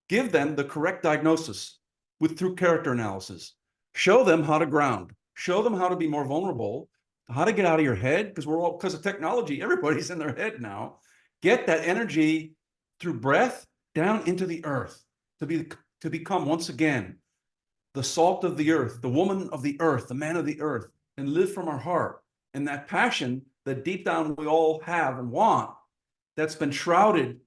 Give them the correct diagnosis through character analysis. Show them how to ground. Show them how to be more vulnerable, how to get out of your head, because of technology, everybody's in their head now. Get that energy through breath down into the earth to become once again the salt of the earth, the woman of the earth, the man of the earth, and live from our heart. And that passion that deep down we all have and want, that's been shrouded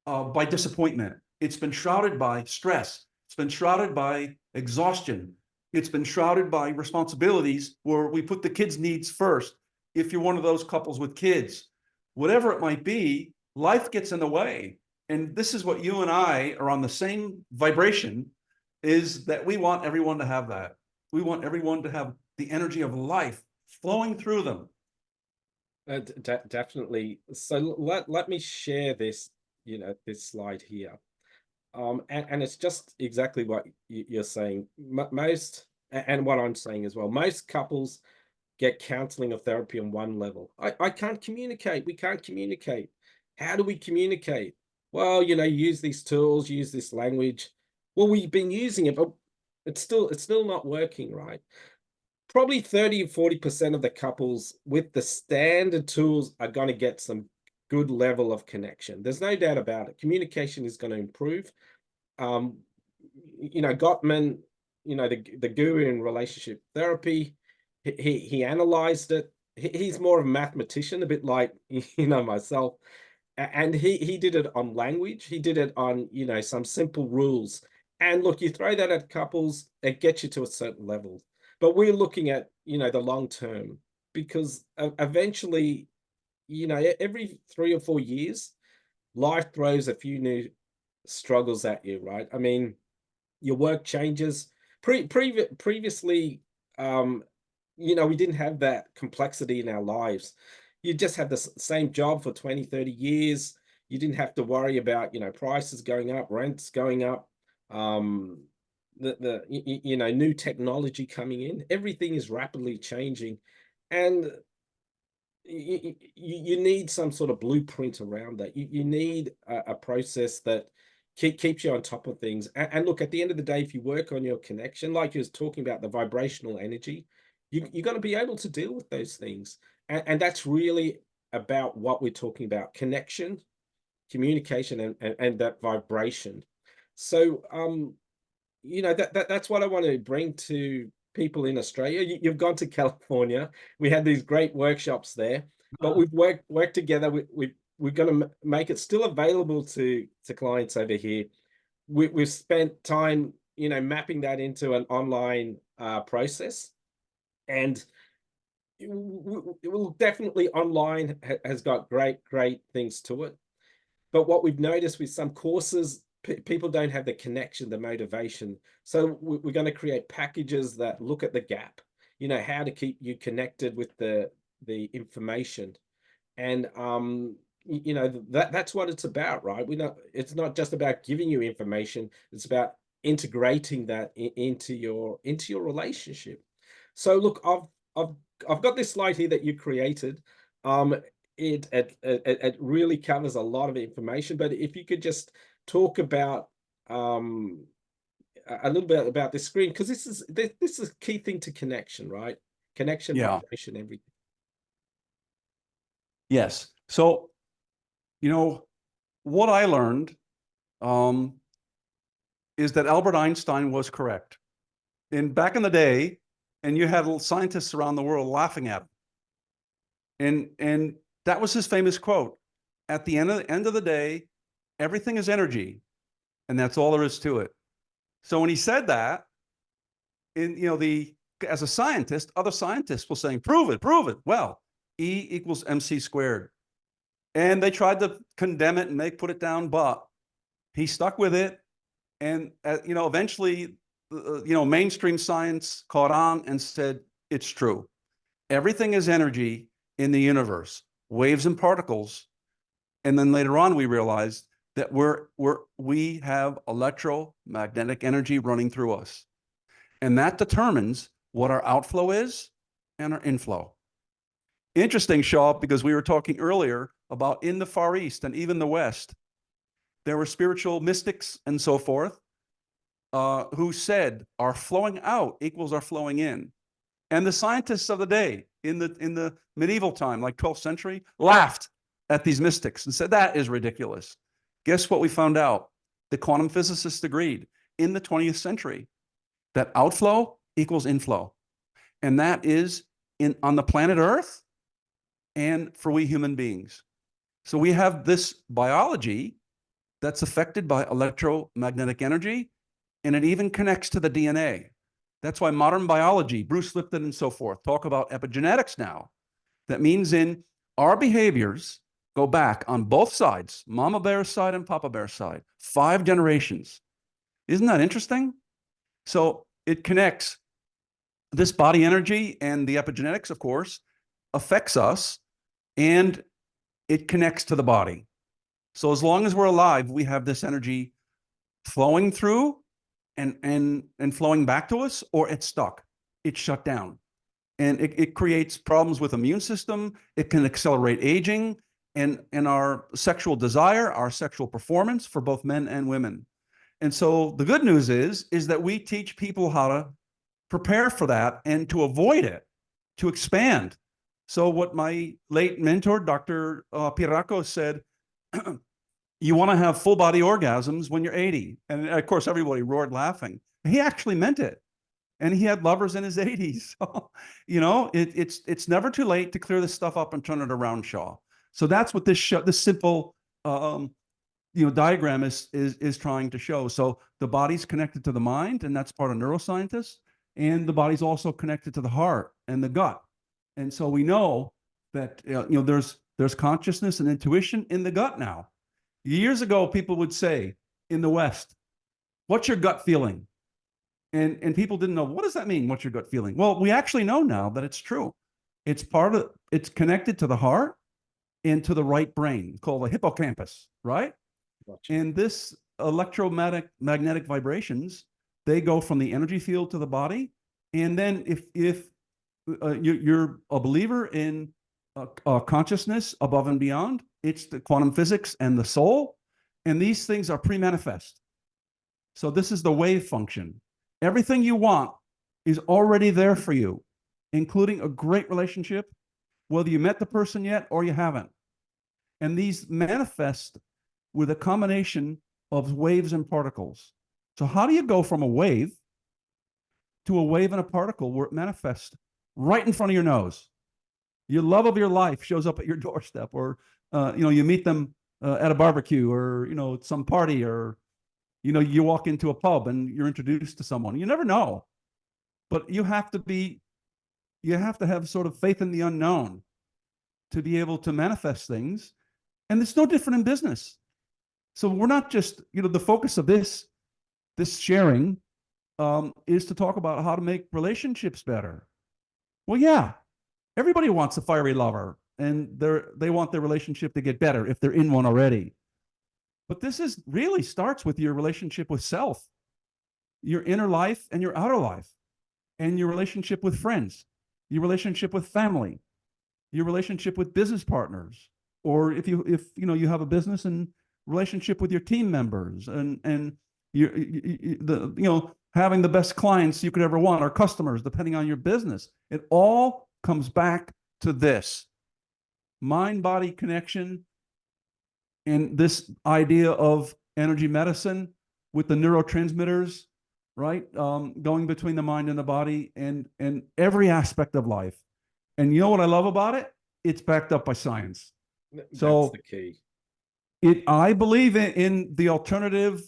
by disappointment. It's been shrouded by stress. It's been shrouded by exhaustion. It's been shrouded by responsibilities where we put the kids' needs first. If you're one of those couples with kids, whatever it might be, life gets in the way. And this is what you and I are on the same vibration, is that we want everyone to have that. We want everyone to have the energy of life flowing through them. Definitely. So let me share this, this slide here. And it's just exactly what you're saying. Most, and what I'm saying as well, most couples get counseling or therapy on one level. I can't communicate. We can't communicate. How do we communicate? Well, use these tools, use this language. Well, we've been using it, but it's still not working, right? Probably 30 or 40% of the couples with the standard tools are going to get some good level of connection. There's no doubt about it. Communication is going to improve. Gottman, the guru in relationship therapy, he analyzed it. He's more of a mathematician, a bit like, myself. And he did it on language. He did it on, some simple rules. And look, you throw that at couples, it gets you to a certain level. But we're looking at, the long term, because eventually, every 3 or 4 years, life throws a few new struggles at you, right? I mean, your work changes. Previously, we didn't have that complexity in our lives. You just had the same job for 20, 30 years. You didn't have to worry about, prices going up, rents going up, new technology coming in. Everything is rapidly changing, and you need some sort of blueprint around that. You need a process that keeps you on top of things. And look, at the end of the day, if you work on your connection, like you was talking about, the vibrational energy, you're going to be able to deal with those things. And that's really about what we're talking about: connection, communication, and that vibration. So that's what I want to bring to people in Australia. You've gone to California. We had these great workshops there, but we've worked together. We're going to make it still available to clients over here. We've spent time, mapping that into an online process, and it will definitely, online has got great things to it. But what we've noticed with some courses, people don't have the connection, the motivation. So we're going to create packages that look at the gap, how to keep you connected with the information. And that's what it's about, right? It's not just about giving you information, it's about integrating that into your relationship. So look, I've got this slide here that you created. It really covers a lot of information, but if you could just talk about a little bit about this screen, because this is a key thing to connection, right? Connection, Yeah. vibration, everything. Yes. So, what I learned is that Albert Einstein was correct. Back in the day, and you had scientists around the world laughing at him. And that was his famous quote: at the end of the day, everything is energy, and that's all there is to it. So when he said that, as a scientist, other scientists were saying, prove it. Well, E equals MC squared. And they tried to condemn it and put it down, but he stuck with it. And, eventually, mainstream science caught on and said, it's true. Everything is energy in the universe, waves and particles. And then later on, we realized that we have electromagnetic energy running through us. And that determines what our outflow is and our inflow. Interesting, Sha, because we were talking earlier about in the Far East and even the West, there were spiritual mystics and so forth who said our flowing out equals our flowing in. And the scientists of the day in the medieval time, like 12th century, laughed at these mystics and said, that is ridiculous. Guess what we found out? The quantum physicists agreed in the 20th century that outflow equals inflow. And that is on the planet Earth and for we human beings. So we have this biology that's affected by electromagnetic energy, and it even connects to the DNA. That's why modern biology, Bruce Lipton and so forth, talk about epigenetics now. That means in our behaviors go back on both sides, mama bear's side and papa bear's side, 5 generations. Isn't that interesting? So it connects this body energy, and the epigenetics, of course, affects us, and it connects to the body. So as long as we're alive, we have this energy flowing through and flowing back to us, or it's stuck, it's shut down. And it creates problems with immune system. It can accelerate aging and our sexual desire, our sexual performance for both men and women. And so the good news is that we teach people how to prepare for that and to avoid it, to expand. So what my late mentor, Dr. Piraco, said, you want to have full body orgasms when you're 80. And of course, everybody roared laughing. He actually meant it. And he had lovers in his 80s. So, you know, it's never too late to clear this stuff up and turn it around, Sha. So that's what this simple diagram is trying to show. So the body's connected to the mind, and that's part of neuroscientists. And the body's also connected to the heart and the gut. And so we know that there's consciousness and intuition in the gut now. Years ago, people would say in the West, what's your gut feeling? And people didn't know, what does that mean? What's your gut feeling? Well, we actually know now that it's true. It's connected to the heart and to the right brain, called the hippocampus, right? Gotcha. And this electromagnetic vibrations, they go from the energy field to the body. And then if you're a believer in consciousness above and beyond, it's the quantum physics and the soul. And these things are pre-manifest. So this is the wave function. Everything you want is already there for you, including a great relationship, whether you met the person yet or you haven't. And these manifest with a combination of waves and particles. So how do you go from a wave to a wave and a particle where it manifests right in front of your nose? Your love of your life shows up at your doorstep, or you meet them at a barbecue, or at some party, or you walk into a pub and you're introduced to someone. You never know, but you have to have sort of faith in the unknown to be able to manifest things. And it's no different in business. So we're not just, the focus of this sharing is to talk about how to make relationships better. Well, yeah, everybody wants a fiery lover, and they want their relationship to get better if they're in one already. But this really starts with your relationship with self, your inner life and your outer life, and your relationship with friends, your relationship with family, your relationship with business partners, or if you have a business, and relationship with your team members, and having the best clients you could ever want, or customers, depending on your business. It all comes back to this mind-body connection. And this idea of energy medicine with the neurotransmitters, right? Going between the mind and the body, and every aspect of life. And you know what I love about it? It's backed up by science. That's so the key. I believe in the alternative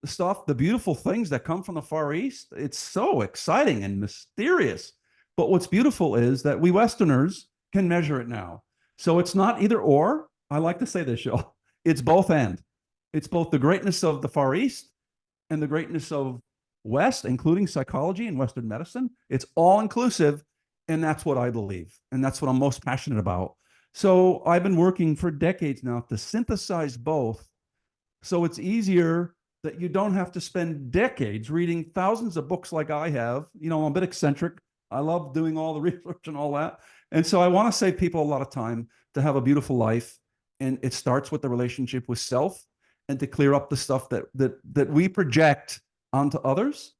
stuff, the beautiful things that come from the Far East. It's so exciting and mysterious. But what's beautiful is that we Westerners can measure it now. So it's not either or. I like to say this, Joe. It's both and. It's both the greatness of the Far East and the greatness of West, including psychology and Western medicine. It's all inclusive, and that's what I believe, and that's what I'm most passionate about. So I've been working for decades now to synthesize both, so it's easier that you don't have to spend decades reading thousands of books like I have. I'm a bit eccentric. I love doing all the research and all that. And so I want to save people a lot of time to have a beautiful life. And it starts with the relationship with self. and to clear up the stuff that we project onto others.